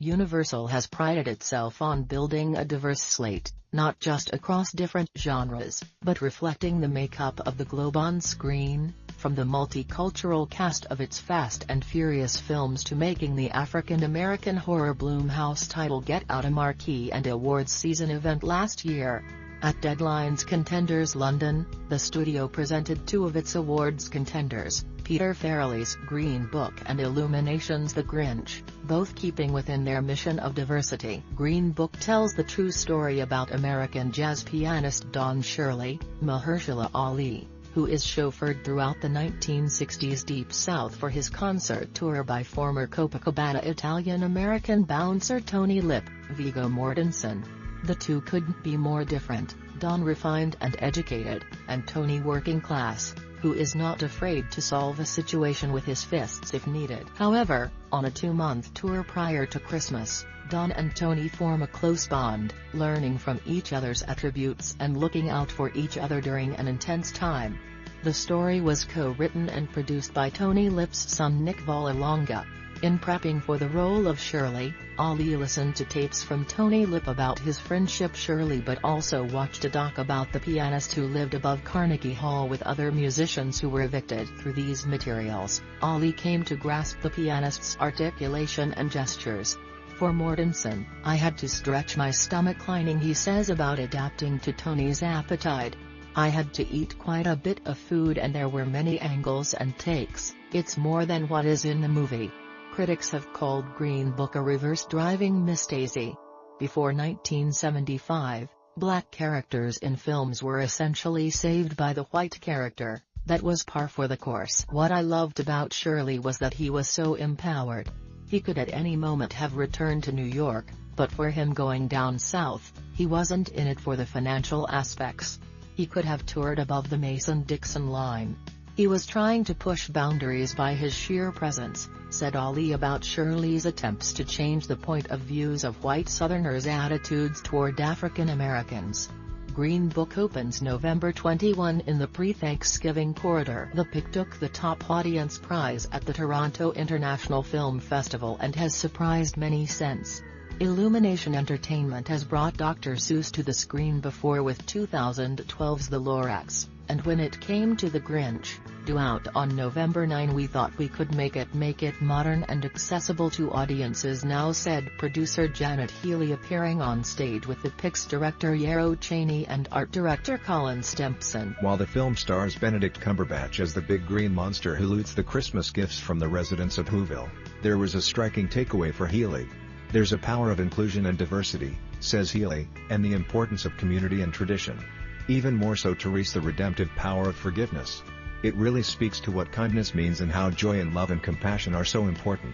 Universal has prided itself on building a diverse slate, not just across different genres, but reflecting the makeup of the globe on screen, from the multicultural cast of its Fast and Furious films to making the African-American horror Blumhouse title Get Out a marquee and awards season event last year. At Deadlines Contenders London, the studio presented two of its awards contenders, Peter Farrellys' Green Book and Illuminations' The Grinch, both keeping within their mission of diversity. Green Book tells the true story about American jazz pianist Don Shirley, Mahershala Ali, who is chauffeured throughout the 1960s Deep South for his concert tour by former Copacabana Italian-American bouncer Tony Lip, Viggo Mortensen. The two couldn't be more different, Don refined and educated, and Tony working class, who is not afraid to solve a situation with his fists if needed. However, on a 2-month tour prior to Christmas, Don and Tony form a close bond, learning from each other's attributes and looking out for each other during an intense time. The story was co-written and produced by Tony Lip's son Nick Vallelonga. In prepping for the role of Shirley, Ali listened to tapes from Tony Lip about his friendship Shirley but also watched a doc about the pianist who lived above Carnegie Hall with other musicians who were evicted. Through these materials, Ali came to grasp the pianist's articulation and gestures. For Mortensen, I had to stretch my stomach lining, he says about adapting to Tony's appetite. I had to eat quite a bit of food and there were many angles and takes. It's more than what is in the movie. Critics have called Green Book a reverse Driving Miss Daisy. Before 1975, black characters in films were essentially saved by the white character. That was par for the course. What I loved about Shirley was that he was so empowered. He could at any moment have returned to New York, but for him going down south, he wasn't in it for the financial aspects. He could have toured above the Mason-Dixon line. He was trying to push boundaries by his sheer presence, said Ali about Shirley's attempts to change the point of views of white Southerners' attitudes toward African Americans. Green Book opens November 21 in the pre-Thanksgiving corridor. The pick took the top audience prize at the Toronto International Film Festival and has surprised many since. Illumination Entertainment has brought Dr. Seuss to the screen before with 2012's The Lorax, and when it came to The Grinch, due out on November 9, we thought we could make it modern and accessible to audiences now, said producer Janet Healy, appearing on stage with the Pic's director Yarrow Cheney and art director Colin Stempson. While the film stars Benedict Cumberbatch as the big green monster who loots the Christmas gifts from the residents of Whoville, there was a striking takeaway for Healy. There's a power of inclusion and diversity, says Healy, and the importance of community and tradition. Even more so to reach the redemptive power of forgiveness. It really speaks to what kindness means and how joy and love and compassion are so important.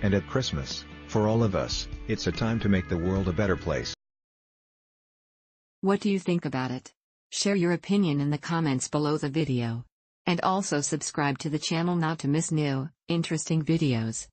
And at Christmas, for all of us, it's a time to make the world a better place. What do you think about it? Share your opinion in the comments below the video. And also subscribe to the channel not to miss new, interesting videos.